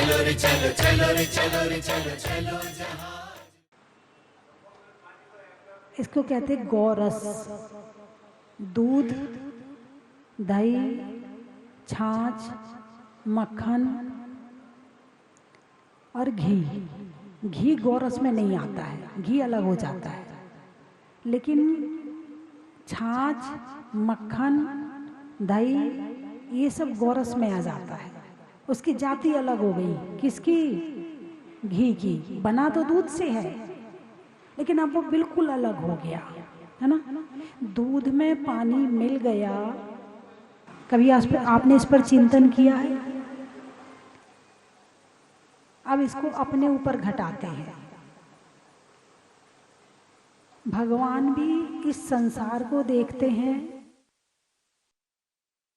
चलो रे चलो, चलो रे चलो रे चलो, चलो जहाज। इसको कहते हैं गौरस। दूध, दही, छाछ, मक्खन और घी। घी गौरस में नहीं आता है, घी अलग हो जाता है। लेकिन छाछ, मक्खन, दही ये सब गौरस में आ जाता है। उसकी जाति अलग हो गई। किसकी? घी की। बना तो दूध से है, लेकिन अब वो बिल्कुल अलग हो गया है ना। दूध में पानी मिल गया। कभी आपने इस पर चिंतन किया है? अब इसको अपने ऊपर घटाते हैं। भगवान भी इस संसार को देखते हैं,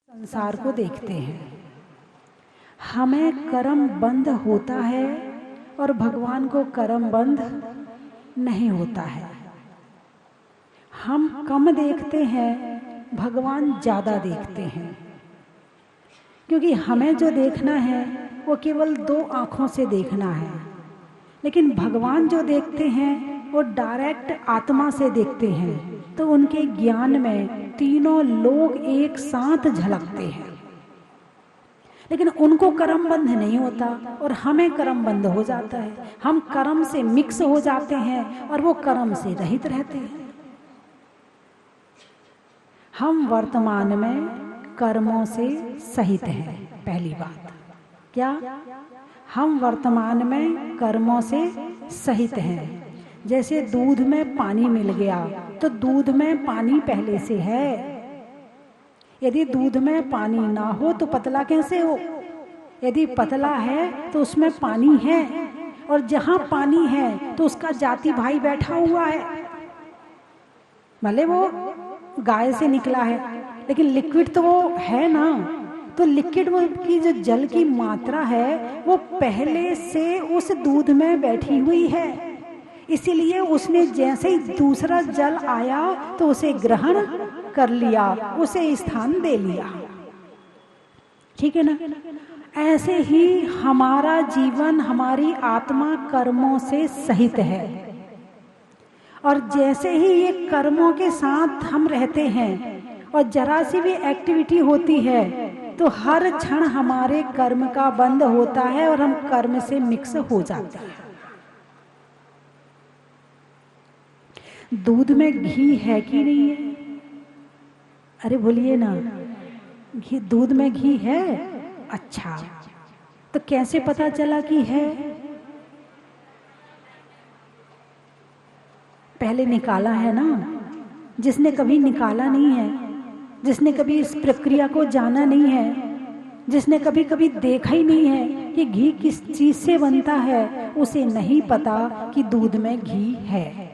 संसार को देखते हैं। हमें कर्म बंध होता है और भगवान को कर्म बंध नहीं होता है। हम कम देखते हैं, भगवान ज़्यादा देखते हैं। क्योंकि हमें जो देखना है वो केवल 2 आँखों से देखना है, लेकिन भगवान जो देखते हैं वो डायरेक्ट आत्मा से देखते हैं। तो उनके ज्ञान में तीनों लोग एक साथ झलकते हैं। लेकिन उनको कर्म बंध नहीं होता और हमें कर्म बंध हो जाता है। हम कर्म से मिक्स हो जाते हैं और वो कर्म से रहित रहते हैं। हम वर्तमान में कर्मों से सहित हैं। पहली बात क्या? हम वर्तमान में कर्मों से सहित हैं। जैसे दूध में पानी मिल गया तो दूध में पानी पहले से है। यदि दूध में पानी ना हो तो पतला कैसे हो? यदि पतला है तो उसमें पानी है, और जहाँ पानी है तो उसका जाति भाई बैठा हुआ है। भले वो गाय से निकला है, लेकिन लिक्विड तो वो है ना। तो लिक्विड की जो जल की मात्रा है वो पहले से उस दूध में बैठी हुई है। इसीलिए उसने जैसे ही दूसरा जल आया तो उसे ग्रहण कर लिया, उसे स्थान दे लिया। ठीक है ना। ऐसे ही हमारा जीवन, हमारी आत्मा कर्मों से सहित है। और जैसे ही ये कर्मों के साथ हम रहते हैं और जरा सी भी एक्टिविटी होती है तो हर क्षण हमारे कर्म का बंध होता है और हम कर्म से मिक्स हो जाते हैं। दूध में घी है कि नहीं है? अरे बोलिए ना, घी, दूध में घी है। अच्छा, तो कैसे पता चला कि है? पहले निकाला है ना। जिसने कभी निकाला नहीं है, जिसने कभी इस प्रक्रिया को जाना नहीं है, जिसने कभी कभी देखा ही नहीं है कि घी किस चीज से बनता है, उसे नहीं पता कि दूध में घी है।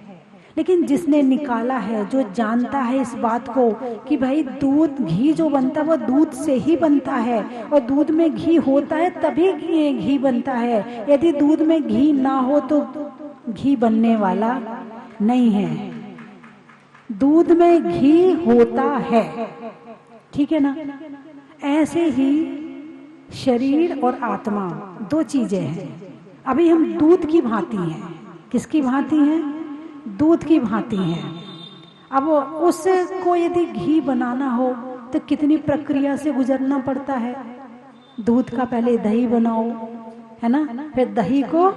लेकिन जिसने निकाला है, जो जानता है इस बात को कि भाई दूध, घी जो बनता है वो दूध से ही बनता है और दूध में घी होता है तभी घी बनता है। यदि दूध में घी ना हो तो घी बनने वाला नहीं है। दूध में घी होता है। ठीक है ना। ऐसे ही शरीर और आत्मा 2 चीजें हैं। अभी हम दूध की भांति हैं। किसकी भांति हैं? दूध की भांति हैं। अब उसको यदि घी बनाना हो तो कितनी प्रक्रिया से गुजरना पड़ता है। दूध का पहले दही बनाओ, है ना, फिर दही को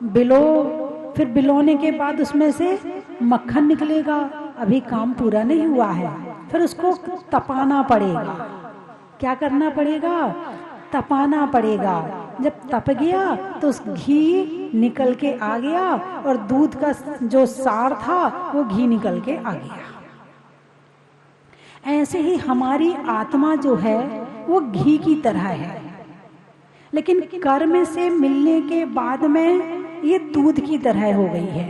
बिलो, फिर बिलोने के बाद उसमें से मक्खन निकलेगा। अभी काम पूरा नहीं हुआ है, फिर उसको तपाना पड़ेगा। क्या करना पड़ेगा? तपाना पड़ेगा। जब तप गया तो उस घी निकल के आ गया और दूध का जो सार था वो घी निकल के आ गया। ऐसे ही हमारी आत्मा जो है वो घी की तरह है, लेकिन कर्म से मिलने के बाद में ये दूध की तरह हो गई है।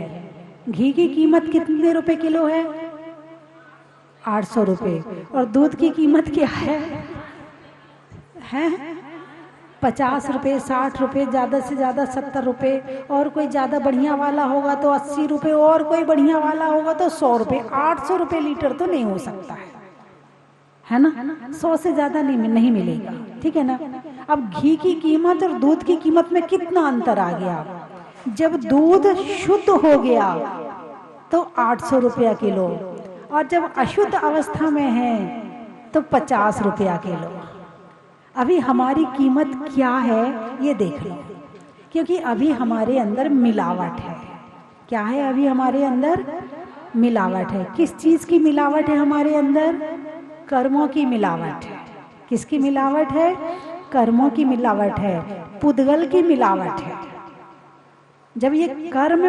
घी की कीमत कितने रुपए किलो है? 800 रुपये। और दूध की कीमत क्या है? 50 रुपये, 60 रुपये, ज़्यादा से ज़्यादा 70 रुपये। और कोई ज़्यादा बढ़िया वाला होगा तो 80 रुपये, और कोई बढ़िया वाला होगा तो 100 रुपये। 800 रुपये लीटर तो नहीं हो सकता है ना। 100 से ज़्यादा नहीं मिलेगा। ठीक है ना। अब घी की कीमत और दूध की कीमत में कितना अंतर आ गया। जब दूध शुद्ध हो गया तो 800 रुपया किलो, और जब अशुद्ध अवस्था में है तो 50 रुपया किलो। अभी हमारी कीमत क्या है ये देख लो, क्योंकि अभी हमारे अंदर मिलावट है। क्या है अभी हमारे अंदर? मिलावट है। किस चीज की मिलावट है हमारे अंदर? कर्मों की मिलावट है। किसकी मिलावट है? कर्मों की मिलावट है, पुद्गल की मिलावट है। जब ये कर्म,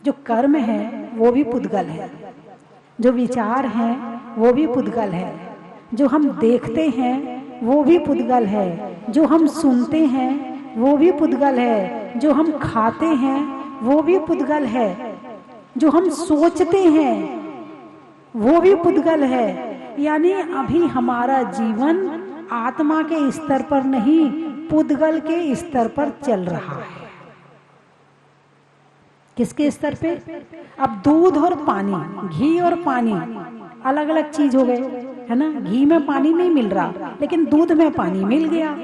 जो कर्म है वो भी पुद्गल है, जो विचार हैं वो भी पुद्गल है, जो हम देखते हैं वो भी पुद्गल है, जो हम सुनते हैं वो भी पुद्गल है, जो हम खाते हैं वो भी पुद्गल है, जो हम सोचते हैं वो भी पुद्गल है। यानी अभी हमारा जीवन आत्मा के स्तर पर नहीं, पुद्गल के स्तर पर चल रहा है। किसके स्तर पे? अब दूध और पानी, घी और पानी अलग अलग चीज हो गए, है ना। घी में पानी नहीं मिल रहा, लेकिन दूध में पानी मिल गया।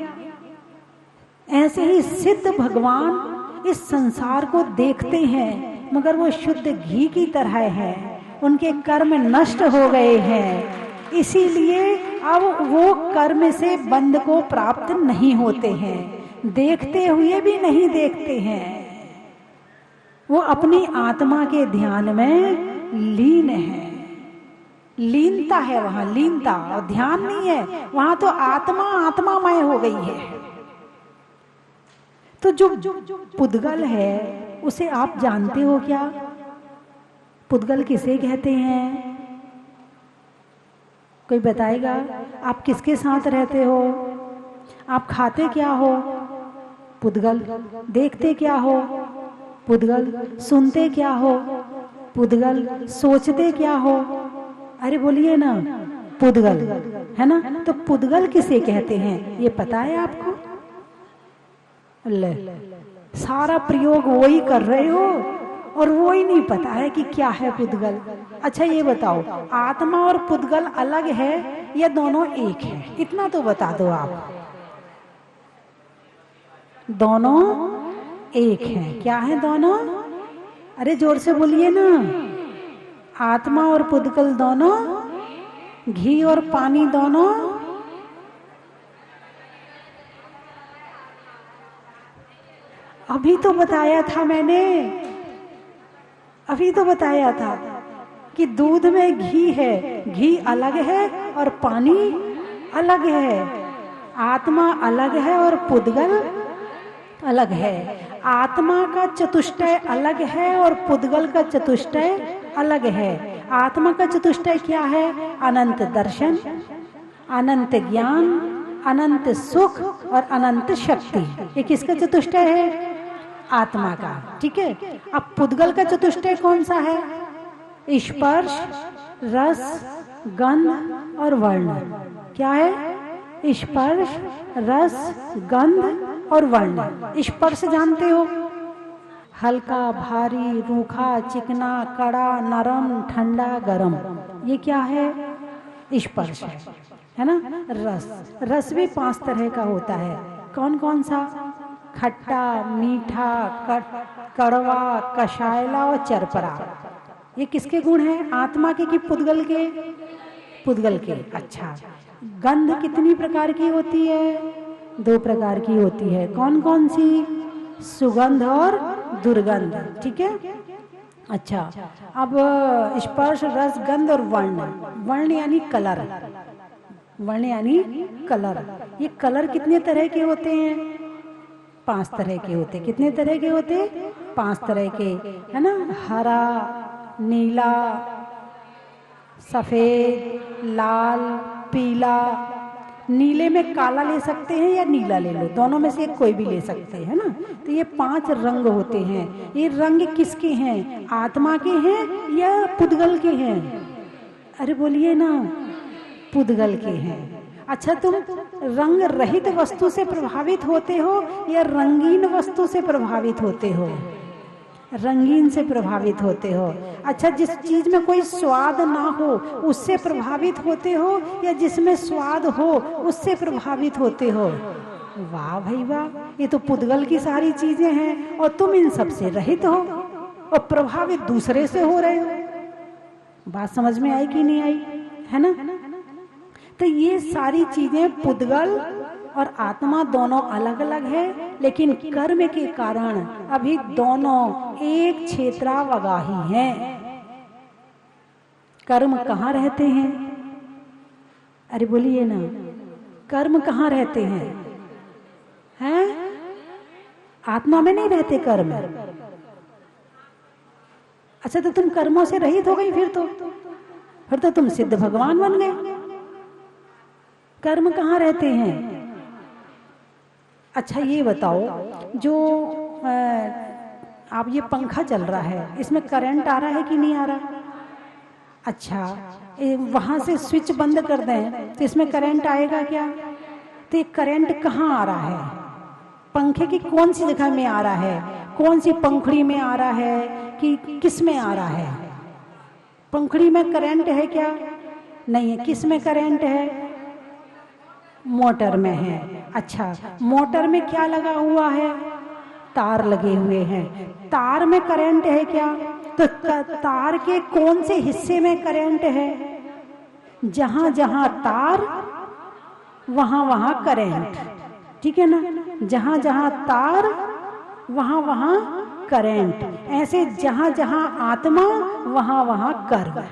ऐसे ही सिद्ध भगवान इस संसार को देखते हैं, मगर वो शुद्ध घी की तरह है। उनके कर्म नष्ट हो गए हैं, इसीलिए अब वो कर्म से बंध को प्राप्त नहीं होते हैं, देखते हुए भी नहीं देखते हैं। वो अपनी आत्मा के ध्यान में लीन है। लीनता है वहां, लीनता, और ध्यान नहीं है वहां। तो आत्मा आत्मामय हो गई है। तो जो पुद्गल है उसे आप जानते हो क्या? पुद्गल किसे कहते हैं? कोई बताएगा? आप किसके साथ रहते हो? आप खाते क्या हो? पुद्गल। देखते क्या हो? पुद्गल। सुनते क्या हो? पुद्गल। सोचते क्या हो? अरे बोलिए ना, पुद्गल, है ना। तो पुद्गल किसे कहते हैं ये पता है आपको? ले, सारा प्रयोग वो ही कर रहे हो और वो ही नहीं पता है कि क्या है पुद्गल। अच्छा ये बताओ, आत्मा और पुद्गल अलग है या दोनों एक है? इतना तो बता दो आप। दोनों एक है। क्या है दोनों? अरे जोर से बोलिए ना। आत्मा और पुद्गल दोनों, घी और पानी दोनों। अभी तो बताया था मैंने, अभी तो बताया था कि दूध में घी है, घी अलग है और पानी अलग है। आत्मा अलग है और पुद्गल अलग है। आत्मा का चतुष्टय अलग है और पुद्गल का चतुष्टय अलग है। आत्मा का चतुष्टय क्या है? अनंत दर्शन, अनंत ज्ञान, अनंत सुख और अनंत शक्ति। ये किसका चतुष्टय है? आत्मा का। ठीक है। अब पुद्गल का चतुष्टय कौन सा है? स्पर्श, रस, गंध और वर्ण। क्या है? स्पर्श, रस, गंध और वर्ण। स्पर्श जानते हो? हल्का, भारी, रूखा, चिकना, कड़ा, नरम, ठंडा, गरम। ये क्या है? स्पर्श है ना। रस, रस भी 5 तरह का होता है। कौन कौन सा? खट्टा, मीठा, कड़वा, कषायला और चरपरा। ये किसके गुण हैं? आत्मा के कि पुद्गल के? पुद्गल के। अच्छा, गंध कितनी प्रकार की होती है? 2 प्रकार की होती है। कौन कौन सी? सुगंध और दुर्गंध। ठीक है। अच्छा, अब स्पर्श, रस, गंध और वर्ण। वर्ण यानी कलर, वर्ण यानी कलर। ये कलर कितने तरह के होते हैं? 5 तरह के होते। कितने तरह के होते? 5 तरह के, है ना। हरा, नीला, सफेद, लाल, पीला। नीले में काला ले सकते हैं या नीला ले लो, दोनों में से कोई भी ले सकते हैं ना। तो ये 5 रंग होते हैं। ये रंग किसके हैं? आत्मा के हैं या पुद्गल के हैं? अरे बोलिए ना, पुद्गल के हैं। अच्छा, तुम रंग रहित वस्तु से प्रभावित होते हो या रंगीन वस्तु से प्रभावित होते हो? रंगीन से प्रभावित होते हो? अच्छा, जिस चीज में कोई स्वाद ना हो उससे प्रभावित होते हो, या जिसमें स्वाद हो उससे प्रभावित होते हो? वाह भाई वाह, ये तो पुद्गल की सारी चीजें हैं और तुम इन सब से रहित हो और प्रभावित दूसरे से हो रहे हो। बात समझ में आई कि नहीं आई? है ना? तो ये सारी चीजें पुद्गल और आत्मा दोनों अलग अलग है, लेकिन कर्म के कारण अभी दोनों एक क्षेत्रावगाही हैं। कर्म कहाँ रहते हैं? अरे बोलिए ना, कर्म कहाँ रहते हैं? हैं? आत्मा में नहीं रहते कर्म। अच्छा, तो तुम कर्मों से रहित हो गई, फिर तो तुम सिद्ध भगवान बन गए। कर्म कहाँ रहते हैं? अच्छा ये बताओ, जो आप ये पंखा चल रहा है, इसमें करंट आ रहा है कि नहीं आ रहा? अच्छा, वहां से स्विच बंद कर दें तो इसमें करंट आएगा क्या? तो ये करंट कहाँ आ रहा है? पंखे की कौन सी जगह में आ रहा है? कौन सी पंखुड़ी में आ रहा है कि किस में आ रहा है? पंखुड़ी में करंट है क्या? नहीं है। किस में करंट है? मोटर में है। अच्छा, मोटर में क्या लगा हुआ है? तार लगे हुए हैं। तार में करंट है क्या? तो तार के कौन से हिस्से में करंट है? जहां जहां तार वहां वहां करंट, ठीक है ना? जहां जहां तार वहां वहां करंट। ऐसे जहां जहां आत्मा वहां वहां कर्म।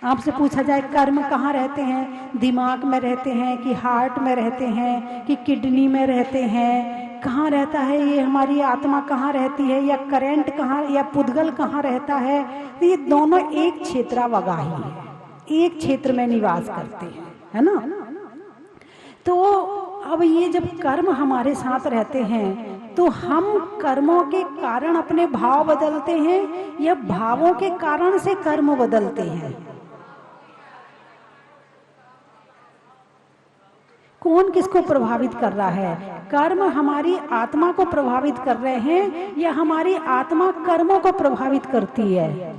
आपसे पूछा जाए कर्म कहाँ रहते हैं? दिमाग में रहते हैं कि हार्ट में रहते हैं कि किडनी में रहते हैं? कहाँ रहता है ये? हमारी आत्मा कहाँ रहती है? या करंट कहाँ, या पुद्गल कहाँ रहता है? तो ये दोनों एक क्षेत्रावगाही है, एक क्षेत्र में निवास करते हैं, है ना? तो अब ये जब कर्म हमारे साथ रहते हैं तो हम कर्मों के कारण अपने भाव बदलते हैं या भावों के कारण से कर्म बदलते हैं? कौन किसको प्रभावित कर रहा है? कर्म हमारी आत्मा को प्रभावित कर रहे हैं या हमारी आत्मा कर्मों को प्रभावित करती है?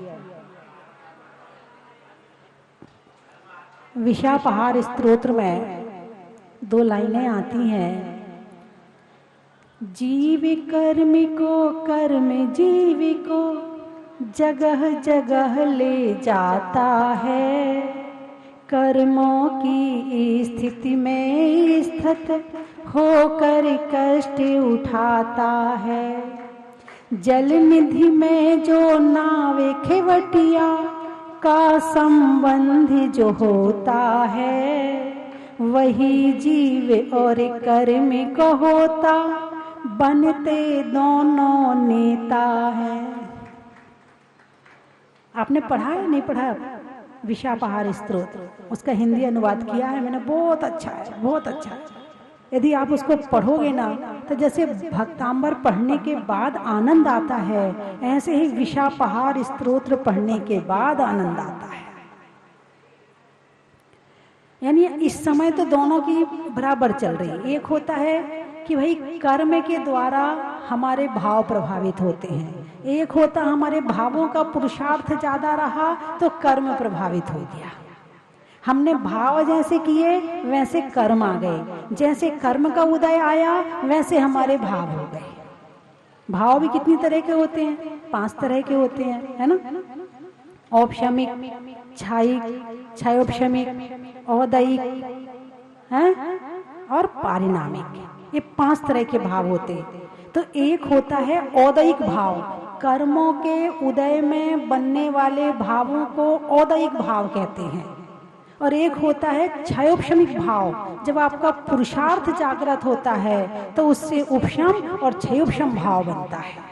विशापहार स्तोत्र में 2 लाइनें आती हैं। जीव कर्म को कर्म जीव को जगह जगह ले जाता है, कर्मों की स्थिति में स्थित होकर कष्ट उठाता है। जल निधि में जो नावे खेवटिया का संबंध जो होता है, वही जीव और कर्म को होता, बनते दोनों नेता है। आपने पढ़ा है नहीं पढ़ा? विशापहार स्तोत्र, उसका हिंदी अनुवाद किया है मैंने, बहुत अच्छा है, बहुत अच्छा है। यदि आप उसको पढ़ोगे ना तो जैसे भक्तांबर पढ़ने के बाद आनंद आता है, ऐसे ही विशापहार स्तोत्र पढ़ने के बाद आनंद आता है। यानी इस समय तो दोनों की बराबर चल रही है। एक होता है कि भाई कर्म के द्वारा हमारे भाव प्रभावित होते हैं, एक होता हमारे भावों का पुरुषार्थ ज्यादा रहा तो कर्म प्रभावित हो गया। हमने भाव जैसे किए वैसे कर्म आ गए, जैसे कर्म का उदय आया वैसे हमारे भाव हो गए। भाव भी कितनी तरह के होते हैं? 5 तरह के होते हैं, है ना? औपशमिक, क्षयोपशमिक, औदैहिक हैं और पारिणामिक। ये 5 तरह के भाव होते हैं। तो एक होता है औदैहिक भाव, कर्मों के उदय में बनने वाले भावों को औदैहिक भाव कहते हैं। और एक होता है क्षयोपशमिक भाव, जब आपका पुरुषार्थ जागृत होता है तो उससे उपशम और क्षयोपशम भाव बनता है।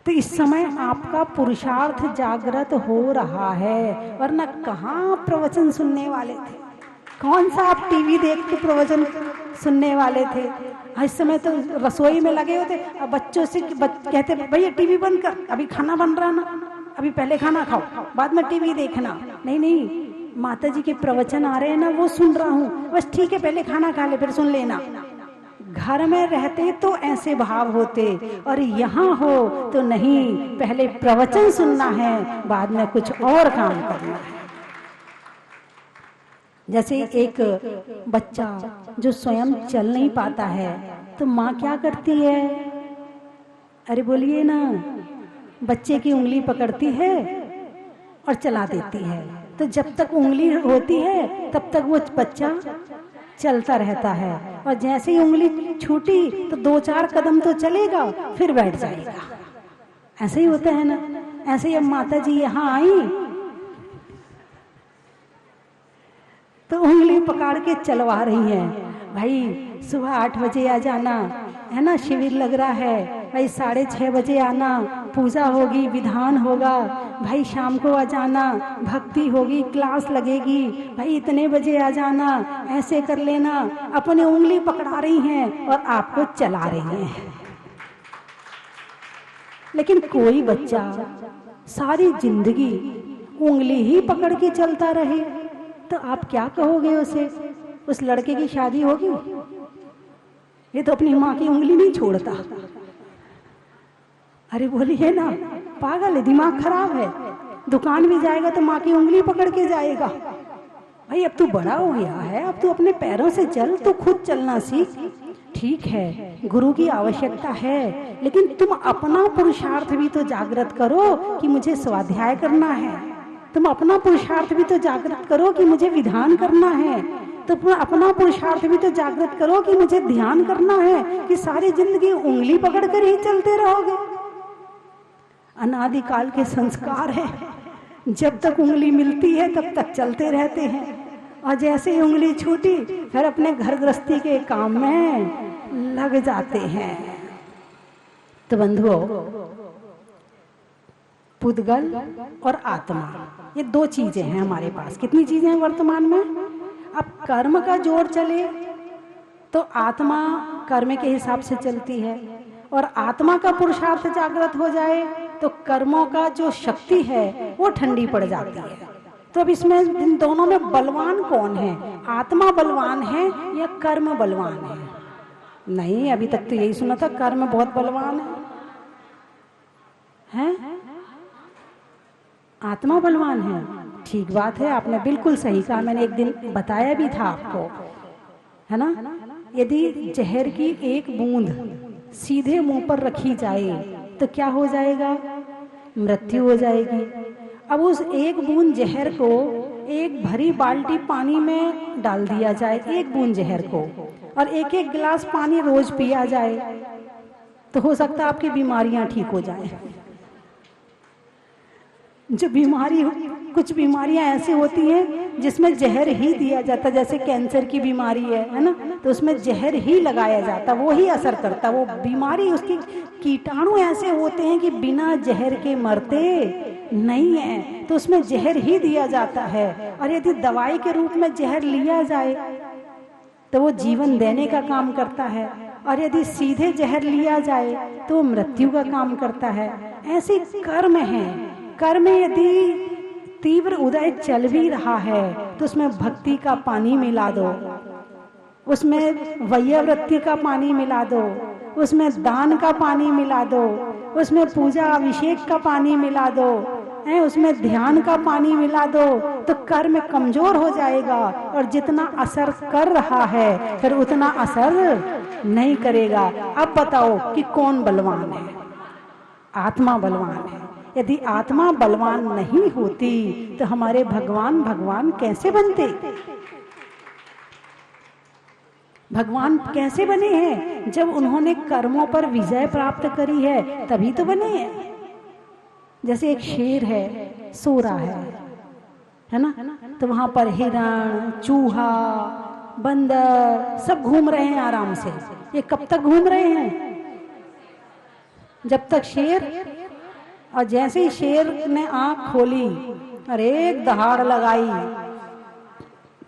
तो इस समय आपका पुरुषार्थ जागृत हो रहा है, वरना कहाँ प्रवचन सुनने वाले थे? कौन सा आप टीवी देख के प्रवचन सुनने वाले थे? इस समय तो रसोई में लगे होते, अब बच्चों से कहते भैया टीवी बंद कर, अभी खाना बन रहा ना, अभी पहले खाना खाओ बाद में टीवी देखना। नहीं, माता जी के प्रवचन आ रहे हैं ना, वो सुन रहा हूँ, बस ठीक है, पहले खाना खा ले फिर सुन लेना। घर में रहते तो ऐसे भाव होते, और यहाँ हो तो नहीं, पहले प्रवचन सुनना है, बाद में कुछ और काम करना है। जैसे एक बच्चा जो स्वयं चल नहीं पाता है, तो माँ क्या करती है? अरे बोलिए ना, बच्चे की उंगली पकड़ती है और चला देती है। तो जब तक उंगली होती है तब तक वो बच्चा चलता रहता है, और जैसे ही उंगली छूटी तो 2-4 कदम तो चलेगा, फिर बैठ जाएगा। ऐसे ही होता है ना। ऐसे ही अब माता जी यहाँ आई तो उंगली पकड़ के चलवा रही हैं। भाई सुबह 8 बजे आ जाना, है ना, शिविर लग रहा है। भाई 6:30 बजे आना, पूजा होगी, विधान होगा। भाई शाम को आ जाना, भक्ति होगी, क्लास लगेगी। भाई इतने बजे आ जाना, ऐसे कर लेना। अपनी उंगली पकड़ा रही हैं और आपको चला रही हैं। लेकिन कोई बच्चा सारी जिंदगी उंगली ही पकड़ के चलता रहे तो आप क्या कहोगे उसे? उस लड़के की शादी होगी? ये तो अपनी माँ की उंगली नहीं छोड़ता। अरे बोलिए ना, पागल है, दिमाग खराब है। दुकान भी जाएगा तो माँ की उंगली पकड़ के जाएगा। भाई अब तू बड़ा हो गया है, अब तू अपने पैरों से चल, तू खुद चलना सीख। ठीक है, गुरु की आवश्यकता है, लेकिन तुम अपना पुरुषार्थ भी तो जागृत करो कि मुझे स्वाध्याय करना है। तुम अपना पुरुषार्थ भी तो जागृत करो कि मुझे विधान करना है। तुम अपना पुरुषार्थ भी तो जागृत करो कि मुझे ध्यान करना है। कि सारी जिंदगी उंगली पकड़कर ही चलते रहोगे? अनादिकाल के संस्कार है, जब तक उंगली मिलती है तब तक चलते रहते हैं, और जैसे ही उंगली छूटी फिर अपने घर गृहस्थी के काम में लग जाते हैं। तो बंधुओं, पुद्गल और आत्मा, ये 2 चीजें हैं हमारे पास। कितनी चीजें हैं वर्तमान में? अब कर्म का जोर चले तो आत्मा कर्म के हिसाब से चलती है, और आत्मा का पुरुषार्थ जागृत हो जाए तो कर्मों का जो शक्ति है वो ठंडी पड़ जाती है। तो अब इसमें इन दोनों में बलवान कौन है? आत्मा बलवान है या कर्म बलवान है? नहीं, अभी तक तो यही सुना था कर्म बहुत बलवान है। आत्मा बलवान है। ठीक बात है, आपने बिल्कुल सही कहा। मैंने एक दिन बताया भी था आपको, है ना। यदि जहर की एक बूंद सीधे मुंह पर रखी जाए तो क्या हो जाएगा? मृत्यु हो जाएगी। अब उस एक बूंद जहर को एक भरी बाल्टी पानी में डाल दिया जाए, एक बूंद जहर को, और 1-1 गिलास पानी रोज पिया जाए, तो हो सकता है आपकी बीमारियां ठीक हो जाए। जो बीमारी, कुछ बीमारियां ऐसी होती हैं जिसमें जहर ही दिया जाता, जैसे कैंसर की बीमारी है ना, तो उसमें जहर ही लगाया जाता, वो ही असर करता। वो बीमारी, उसकी कीटाणु ऐसे होते हैं कि बिना जहर के मरते नहीं है, तो उसमें जहर ही दिया जाता है। और यदि दवाई के रूप में जहर लिया जाए तो वो जीवन देने का काम करता है, और यदि सीधे जहर लिया जाए तो वो मृत्यु का काम करता है। ऐसे कर्म है। कर्म यदि तीव्र उदय चल भी रहा है तो उसमें भक्ति का पानी मिला दो, उसमें वैयवृत्ति का पानी मिला दो, उसमें दान का पानी मिला दो, उसमें पूजा अभिषेक का पानी मिला दो, उसमें ध्यान का पानी मिला दो, तो कर्म कमजोर हो जाएगा, और जितना असर कर रहा है फिर उतना असर नहीं करेगा। अब बताओ कि कौन बलवान है? आत्मा बलवान है। यदि आत्मा बलवान नहीं होती तो हमारे भगवान कैसे बनते? भगवान कैसे बने हैं? जब उन्होंने कर्मों पर विजय प्राप्त करी है तभी तो बने हैं। जैसे एक शेर है, सो रहा है ना, तो वहां पर हिरण, चूहा, बंदर सब घूम रहे हैं आराम से। ये कब तक घूम रहे हैं? जब तक शेर, और जैसे ही शेर ने आंख खोली और एक दहाड़ लगाई,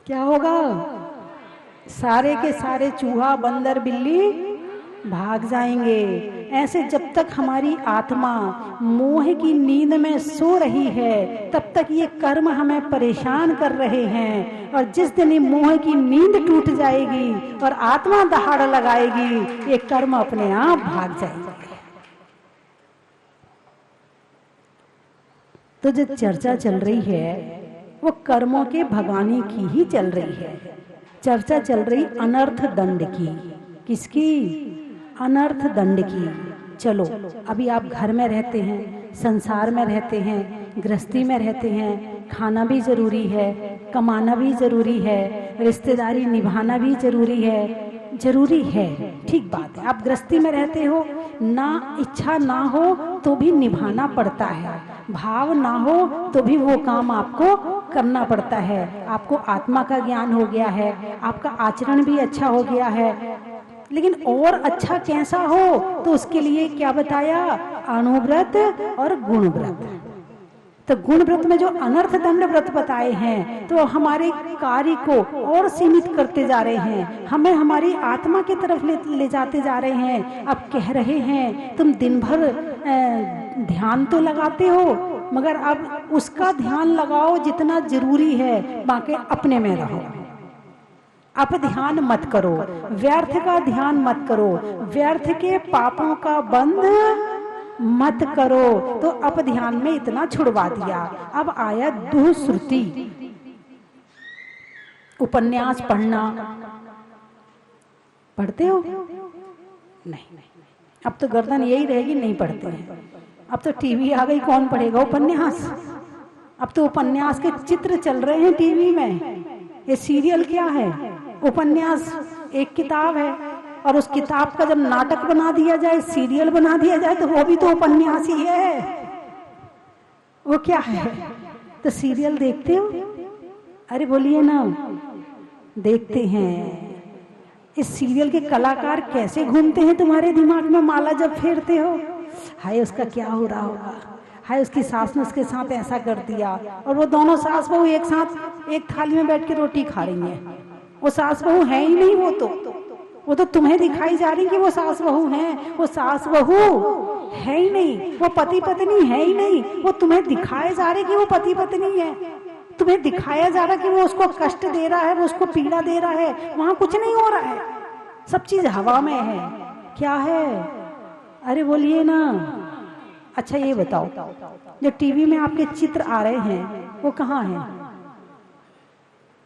क्या होगा? सारे के सारे चूहा, बंदर, बिल्ली भाग जाएंगे। ऐसे जब तक हमारी आत्मा मोह की नींद में सो रही है तब तक ये कर्म हमें परेशान कर रहे हैं, और जिस दिन ये मोह की नींद टूट जाएगी और आत्मा दहाड़ लगाएगी, ये कर्म अपने आप भाग जाएंगे। तो जो चर्चा चल रही है वो कर्मों के भगाने की ही चल रही है। चर्चा चल रही अनर्थ दंड की। किसकी? अनर्थ दंड की। चलो, अभी आप घर में रहते हैं, संसार में रहते हैं, गृहस्थी में रहते हैं, खाना भी जरूरी है, कमाना भी जरूरी है, रिश्तेदारी निभाना भी जरूरी है, ठीक बात है। आप गृहस्थी में रहते हो, ना इच्छा ना हो तो भी निभाना पड़ता है, भाव ना हो तो भी वो काम आपको करना पड़ता है। आपको आत्मा का ज्ञान हो गया है, आपका आचरण भी अच्छा हो गया है, लेकिन और अच्छा कैसा हो तो उसके लिए क्या बताया? अणुव्रत और गुणव्रत। तो गुण व्रत में जो अनर्थ दंड व्रत बताए हैं तो हमारे कार्य को और सीमित करते जा रहे हैं, हमें हमारी आत्मा की तरफ ले जाते जा रहे हैं। अब कह रहे हैं तुम दिन भर ध्यान तो लगाते हो, मगर अब उसका ध्यान लगाओ जितना जरूरी है, बाकी अपने में रहो। अब ध्यान मत करो, व्यर्थ का ध्यान मत करो, व्यर्थ के पापों का बंध मत करो। तो अब ध्यान में इतना छुड़वा दिया। अब आया दुश्रुति। उपन्यास पढ़ना पढ़ते हो? नहीं, अब तो गर्दन यही रहेगी, नहीं पढ़ते हैं। अब तो टीवी आ गई, कौन पढ़ेगा उपन्यास? अब तो उपन्यास के चित्र चल रहे हैं टीवी में। ये सीरियल क्या है? उपन्यास एक किताब है, और उस किताब का जब नाटक बना दिया जाए, सीरियल बना दिया जाए, तो वो भी तो उपन्यास ही है। वो क्या है? तो सीरियल देखते हो? अरे बोलिए ना, देखते हैं। इस सीरियल के कलाकार कैसे घूमते हैं तुम्हारे दिमाग में माला जब फेरते हो? हाय उसका क्या हो रहा होगा, हाय उसकी सास ने उसके साथ ऐसा कर दिया, और वो दोनों सास बहू एक साथ एक थाली में बैठ के रोटी खा रही हैं। वो सास बहू है ही नहीं, वो तो तुम्हें दिखाई जा रही कि वो सास बहू हैं। वो सास बहू है ही नहीं, वो पति पत्नी है ही नहीं। वो तुम्हें दिखाए जा रहे कि वो पति पत्नी है, तुम्हें दिखाया जा रहा कि वो उसको कष्ट दे रहा है, वो उसको पीड़ा दे रहा है। वहां कुछ नहीं हो रहा है, सब चीज हवा में है। क्या है? अरे बोलिए ना। अच्छा ये बताओ, जो टीवी में आपके चित्र आ रहे हैं वो कहाँ है?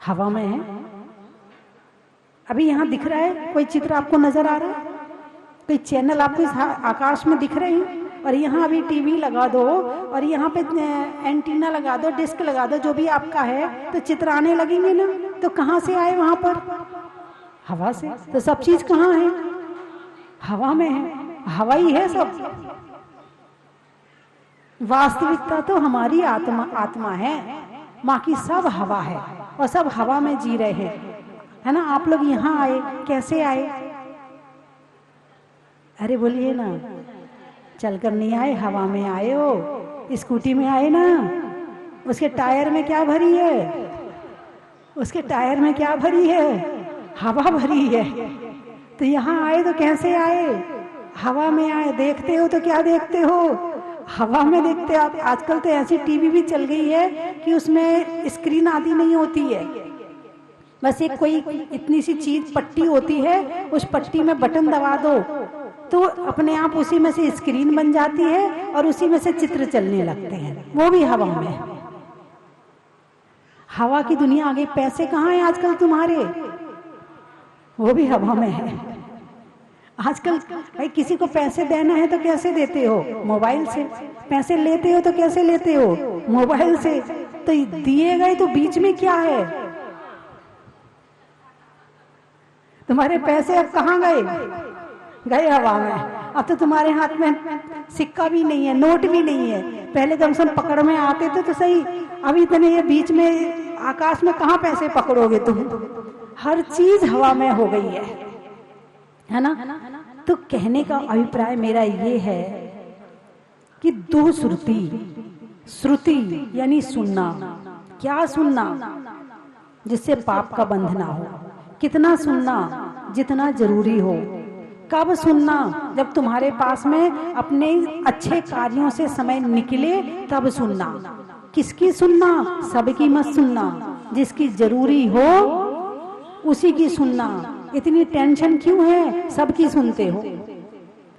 हवा में है। अभी यहाँ दिख रहा है कोई चित्र आपको नजर आ रहा है? कोई चैनल आपको आकाश में दिख रहे हैं? और यहाँ अभी टीवी लगा दो और यहाँ पे एंटीना लगा दो, डिस्क लगा दो, जो भी आपका है, तो चित्र आने लगेंगे ना। तो कहाँ से आए? वहां पर हवा से। तो सब चीज कहाँ है? हवा में है, हवा ही है सब। वास्तविकता तो हमारी आत्मा है, बाकी सब हवा है, और सब हवा में जी रहे हैं, है ना। आप लोग यहाँ आए, कैसे आए? अरे बोलिए ना, चलकर नहीं आए, हवा में आए हो। स्कूटी में आए ना, उसके टायर में क्या भरी है? उसके टायर में क्या भरी है? हवा भरी है। तो यहाँ आए तो कैसे आए? हवा में आए। देखते हो तो क्या देखते हो? हवा में देखते हो आप। आजकल तो ऐसी टीवी भी चल गई है कि उसमें स्क्रीन आदि नहीं होती है, बस एक कोई इतनी सी चीज पट्टी होती है, उस पट्टी में बटन दबा दो तो अपने आप उसी में से स्क्रीन बन जाती है और उसी में से चित्र चलने लगते हैं, वो भी हवा में। हवा की दुनिया आ गई। पैसे कहाँ हैं आजकल तुम्हारे? वो भी हवा में है। आजकल भाई किसी को पैसे देना है तो कैसे देते हो? मोबाइल से। पैसे लेते हो तो कैसे लेते हो? मोबाइल से। तो दिए गए तो बीच में क्या है? तुम्हारे पैसे अब कहाँ गए? गए हवा में। अब तो तुम्हारे हाथ में सिक्का भी नहीं है, नोट भी नहीं है। पहले जब हम पकड़ में आते थे तो सही, अभी इतने ये बीच में आकाश में कहाँ पैसे पकड़ोगे तुम? हर चीज हवा में हो गई है ना। तो कहने का अभिप्राय मेरा ये है कि दो श्रुति यानी सुनना। क्या सुनना? जिससे पाप का बंध ना हो। कितना सुनना? जितना जरूरी हो। कब सुनना? जब तुम्हारे पास में अपने अच्छे कार्यों से समय निकले तब सुनना। किसकी सुनना? सबकी मत सुनना, जिसकी जरूरी हो उसी की सुनना। इतनी टेंशन क्यों है? सबकी सुनते हो,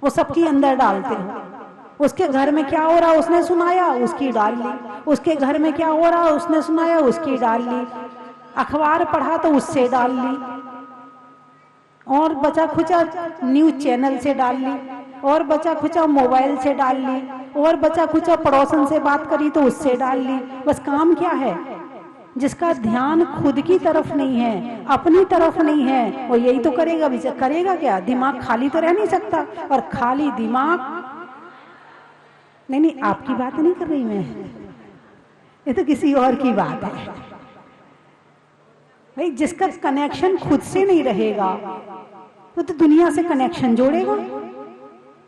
वो सबकी अंदर डालते हो। उसके घर में क्या हो रहा उसने सुनाया, उसकी डाल ली। उसके घर में क्या हो रहा उसने सुनाया, उसकी डाल ली। अखबार पढ़ा तो उससे डाल ली, और बचा खुचा न्यूज चैनल से डाल ली, और बचा खुचा मोबाइल से डाल ली, और बचा खुचा पड़ोसन से बात करी तो उससे डाल ली। बस काम क्या है? जिसका ध्यान खुद की तरफ नहीं है, अपनी तरफ नहीं है, वो यही तो करेगा। भी करेगा क्या? दिमाग खाली तो रह नहीं सकता, और खाली दिमाग नहीं, आपकी बात नहीं कर रही मैं, ये तो किसी और की बात है भाई। जिसका कनेक्शन खुद से नहीं रहेगा वो तो दुनिया से कनेक्शन जोड़ेगा,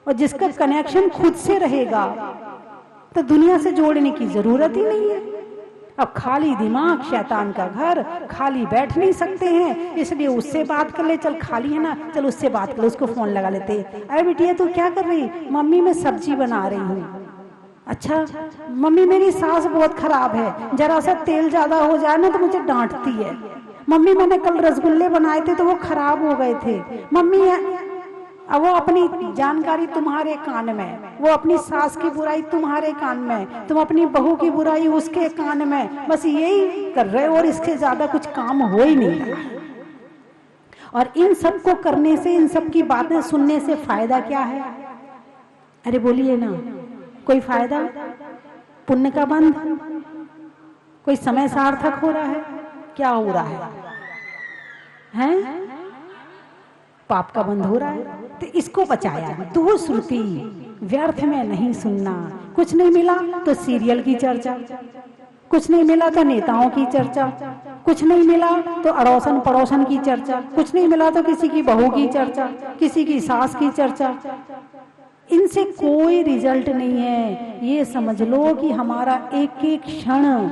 और जिसका कनेक्शन खुद से रहेगा तो दुनिया से जोड़ने की जरूरत ही नहीं है। अब खाली दिमाग शैतान का घर, खाली बैठ नहीं सकते हैं, इसलिए उससे बात कर ले। चल खाली है ना, चल उससे बात कर ले, उसको फोन लगा लेते। अरे बिटिया तू क्या कर रही? मम्मी मैं सब्जी बना रही हूँ। अच्छा मम्मी मेरी सास बहुत खराब है, जरा सा तेल ज्यादा हो जाए ना तो मुझे डांटती है। मम्मी मैंने कल रसगुल्ले बनाए थे तो वो खराब हो गए थे। मम्मी अब वो अपनी जानकारी तुम्हारे कान में, वो अपनी सास की बुराई तुम्हारे कान में, तुम अपनी बहू की बुराई उसके कान में, बस यही कर रहे हो, और इसके ज्यादा कुछ काम हो ही नहीं रहा। और इन सब को करने से, इन सब की बातें सुनने से फायदा क्या है? अरे बोलिए ना, कोई फायदा? पुण्य का बंध? कोई समय सार्थक हो रहा है? क्या हो रहा है? हैं? पाप का बंध हो रहा है। तो इसको बचाया। दो श्रुति व्यर्थ में नहीं सुनना। कुछ नहीं मिला तो सीरियल की चर्चा, कुछ नहीं मिला तो नेताओं की चर्चा, कुछ नहीं मिला तो अड़ोसन पड़ोसन की चर्चा, कुछ नहीं मिला तो किसी की बहू की चर्चा, किसी की सास की चर्चा। इनसे कोई रिजल्ट नहीं है। ये समझ लो कि हमारा एक एक क्षण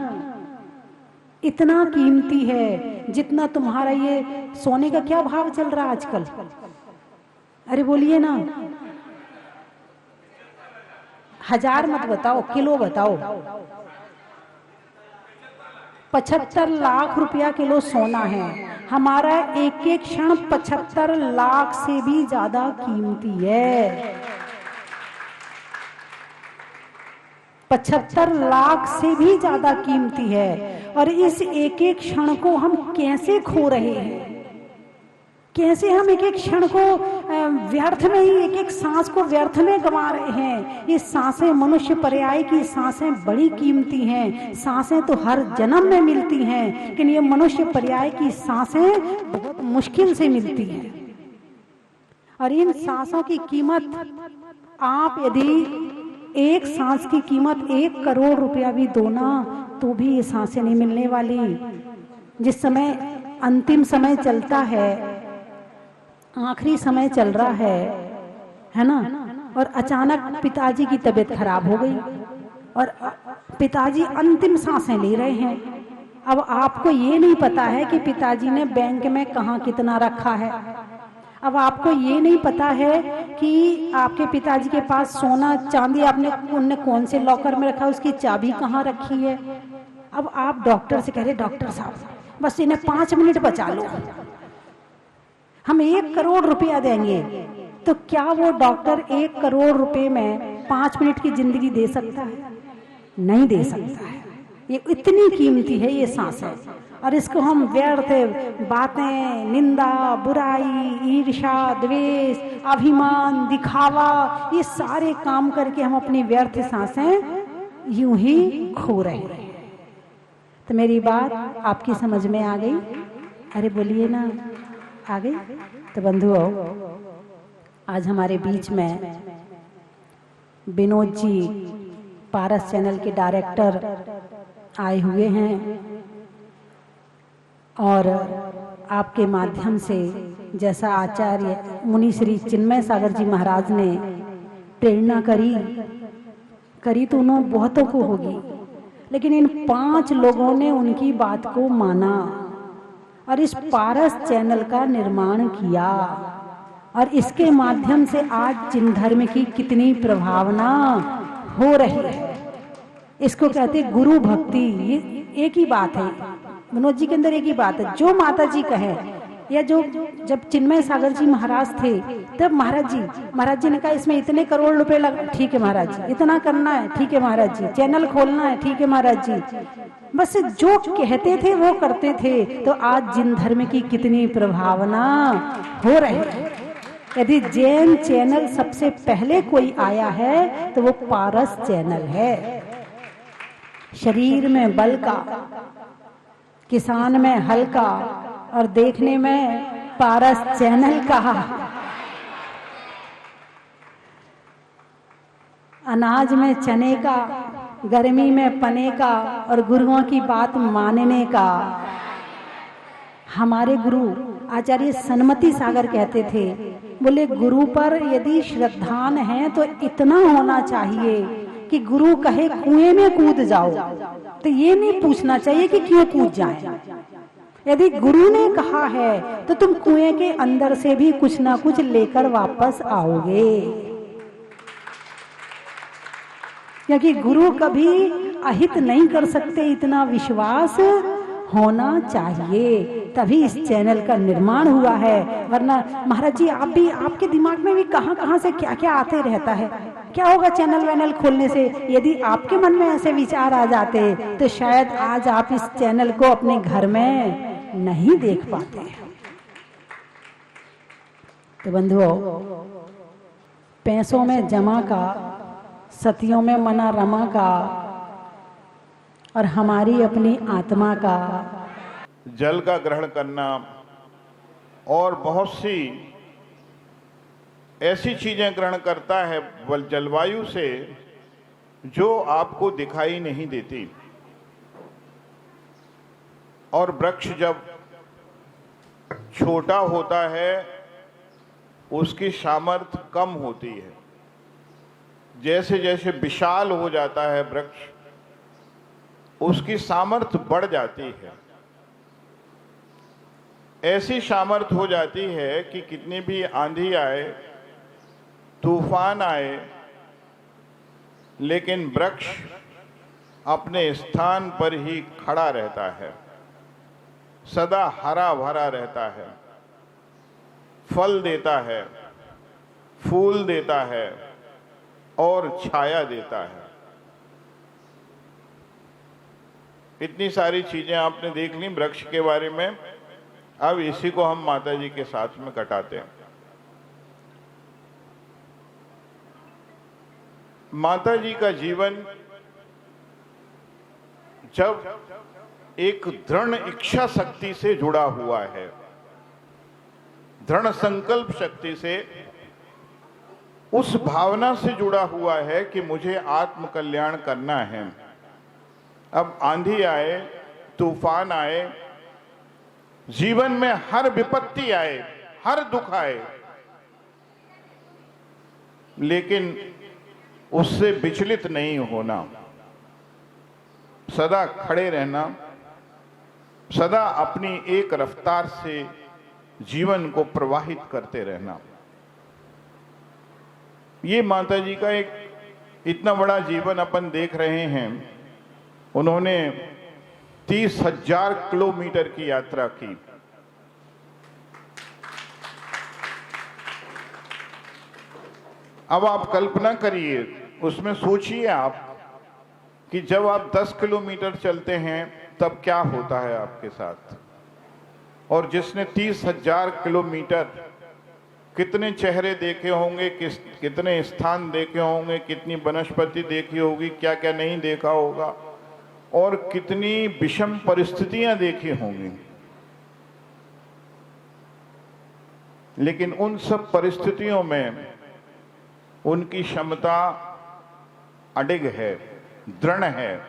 इतना कीमती है जितना तुम्हारा ये सोने का क्या भाव चल रहा है आजकल? अरे बोलिए ना, 1000 मत बताओ, किलो बताओ। 75 लाख रुपया किलो सोना है। हमारा एक एक क्षण 75 लाख से भी ज्यादा कीमती है। 75 लाख से भी ज्यादा कीमती है। और इस एक एक क्षण को हम कैसे खो रहे हैं? कैसे हम एक एक क्षण को व्यर्थ में ही, एक एक सांस को व्यर्थ में गंवा रहे हैं? ये सांसें, मनुष्य पर्याय की सांसें बड़ी कीमती हैं। सांसें तो हर जन्म में मिलती हैं, लेकिन ये मनुष्य पर्याय की सांसें बहुत मुश्किल से मिलती हैं। और इन सांसों की कीमत, आप यदि एक सांस की कीमत 1 करोड़ रुपया भी दो ना, तो भी ये सांसें नहीं मिलने वाली। जिस समय अंतिम समय चलता है, आखिरी समय चल रहा है ना, और अचानक पिताजी की तबीयत खराब हो गई और पिताजी अंतिम सांसें ले रहे हैं। अब आपको ये नहीं पता है कि पिताजी ने बैंक में कहाँ कितना रखा है। अब आपको ये नहीं पता है कि आपके पिताजी के पास सोना चांदी आपने उनने कौन से लॉकर में रखा, उसकी चाबी कहाँ रखी है। अब आप डॉक्टर से कह रहे, डॉक्टर साहब बस इन्हें 5 मिनट बचा लो, हम 1 करोड़ रुपया देंगे। तो क्या वो डॉक्टर 1 करोड़ रुपए में 5 मिनट की जिंदगी दे सकता है? नहीं दे सकता है। ये इतनी कीमती है ये सांसें, और इसको हम व्यर्थ बातें, निंदा, बुराई, ईर्ष्या, द्वेष, अभिमान, दिखावा, ये सारे काम करके हम अपनी व्यर्थ सांसें यूं ही खो रहे हैं। तो मेरी बात आपकी समझ में आ गई? अरे बोलिए ना, आ गई? तो बंधुओं, आज हमारे बीच में विनोद जी, पारस चैनल के डायरेक्टर आए हुए हैं, और आपके माध्यम से जैसा आचार्य मुनि श्री चिन्मय सागर जी महाराज ने प्रेरणा करी तो उन्होंने बहुतों को होगी, लेकिन इन 5 लोगों ने उनकी बात को माना और इस पारस चैनल का निर्माण किया। और इसके माध्यम से आज जिन धर्म की कितनी प्रभावना हो रही है, इसको कहते गुरु भक्ति। ये एक ही बात है, मनोज जी के अंदर एक ही बात है। जो माता जी कहे, या जो जब चिन्मय सागर जी महाराज थे तब महाराज जी ने कहा इसमें इतने करोड़ रुपए लग, ठीक है महाराज जी, इतना करना है, ठीक है महाराज जी, चैनल खोलना है, ठीक है महाराज जी, बस जो कहते थे वो करते थे। तो आज जिन धर्म की कितनी प्रभावना हो रही है। यदि जैन चैनल सबसे पहले कोई आया है तो वो पारस चैनल है। शरीर में बल का, किसान में हल का, और देखने में पारस चैनल का। अनाज में चने का, गर्मी में पने का, और गुरुओं की बात मानने का। हमारे गुरु आचार्य सन्मति सागर कहते थे, बोले गुरु पर यदि श्रद्धान है तो इतना होना चाहिए कि गुरु कहे कुएं में कूद जाओ तो ये नहीं पूछना चाहिए कि क्यों कूद जाए। यदि गुरु ने कहा है तो तुम कुएं के अंदर से भी कुछ ना कुछ लेकर वापस आओगे, क्योंकि गुरु कभी अहित नहीं कर सकते, इतना विश्वास होना चाहिए। तभी इस चैनल का निर्माण हुआ है। वरना महाराज जी आप भी, आपके दिमाग में भी कहां कहां से क्या क्या आते रहता है। क्या होगा चैनल वैनल खोलने से? यदि आपके मन में ऐसे विचार आ जाते तो शायद आज आप इस चैनल को अपने घर में नहीं देख पाते। तो बंधुओं, पैसों में जमा का, सतियों में मना रमा का, और हमारी अपनी आत्मा का, जल का ग्रहण करना और बहुत सी ऐसी चीजें ग्रहण करता है जलवायु से जो आपको दिखाई नहीं देती। और वृक्ष जब छोटा होता है उसकी सामर्थ्य कम होती है। जैसे जैसे विशाल हो जाता है वृक्ष, उसकी सामर्थ्य बढ़ जाती है। ऐसी सामर्थ्य हो जाती है कि कितनी भी आंधी आए, तूफान आए, लेकिन वृक्ष अपने स्थान पर ही खड़ा रहता है, सदा हरा भरा रहता है, फल देता है, फूल देता है और छाया देता है। इतनी सारी चीजें आपने देख ली वृक्ष के बारे में। अब इसी को हम माता जी के साथ में कटाते हैं। माता जी का जीवन जब एक दृढ़ इच्छा शक्ति से जुड़ा हुआ है, दृढ़ संकल्प शक्ति से, उस भावना से जुड़ा हुआ है कि मुझे आत्म कल्याण करना है। अब आंधी आए, तूफान आए, जीवन में हर विपत्ति आए, हर दुख आए, लेकिन उससे विचलित नहीं होना, सदा खड़े रहना, सदा अपनी एक रफ्तार से जीवन को प्रवाहित करते रहना। ये माता जी का एक इतना बड़ा जीवन अपन देख रहे हैं। उन्होंने 30,000 किलोमीटर की यात्रा की। अब आप कल्पना करिए, उसमें सोचिए आप कि जब आप 10 किलोमीटर चलते हैं तब क्या होता है आपके साथ। और जिसने 30,000 किलोमीटर, कितने चेहरे देखे होंगे, कितने स्थान देखे होंगे, कितनी वनस्पति देखी होगी, क्या क्या नहीं देखा होगा, और कितनी विषम परिस्थितियां देखी होंगी। लेकिन उन सब परिस्थितियों में उनकी क्षमता अडिग है, दृढ़ है।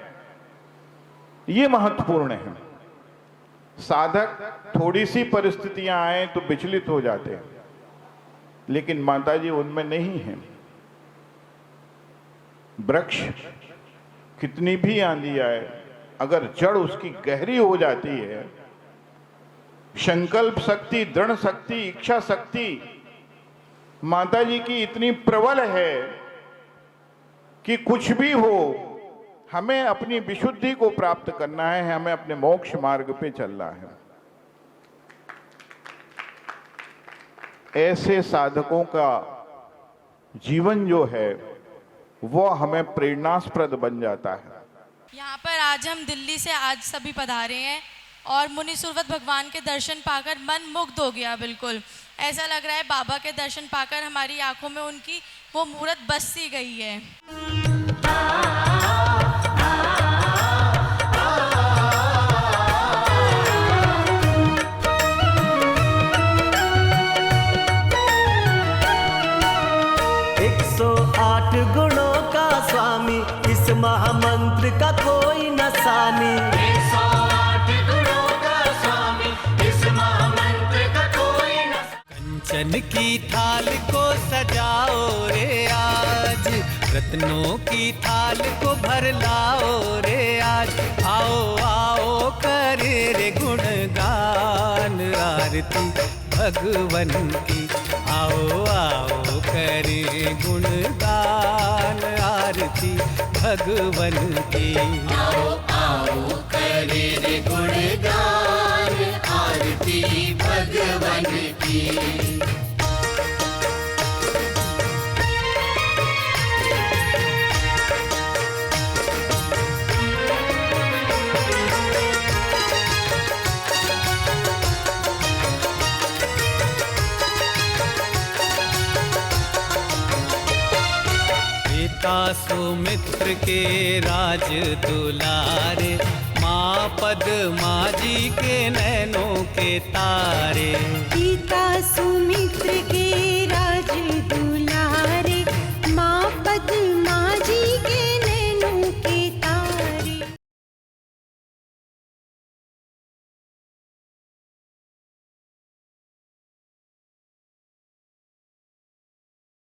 ये महत्वपूर्ण है। साधक थोड़ी सी परिस्थितियां आए तो विचलित हो जाते हैं, लेकिन माताजी उनमें नहीं है। वृक्ष कितनी भी आंधी आए, अगर जड़ उसकी गहरी हो जाती है, संकल्प शक्ति, दृढ़ शक्ति, इच्छा शक्ति माता जी की इतनी प्रबल है कि कुछ भी हो, हमें अपनी विशुद्धि को प्राप्त करना है, हमें अपने मोक्ष मार्ग पे चलना है। ऐसे साधकों का जीवन जो है वो हमें प्रेरणास्पद बन जाता है। यहाँ पर आज हम दिल्ली से आज सभी पधारे हैं और मुनि सुरवत भगवान के दर्शन पाकर मन मुग्ध हो गया। बिल्कुल ऐसा लग रहा है बाबा के दर्शन पाकर हमारी आंखों में उनकी वो मूरत बस सी गई है। 108 गुणों का स्वामी, इस महामंत्र का कोई न सानी। 108 गुणों का स्वामी, इस महामंत्र का कोई न। कंचन की थाल को सजाओ रे आज, रत्नों की थाल को भर लाओ रे आज। आओ आओ करे रे गुणगान आरती भगवन की। आओ आओ करे गुणगान आरती भगवन की। आओ आओ करे रे गुणगान आरती भगवन की। सुमित्र के राज दुलारे, माँ पद्मा जी के नैनों के तारे।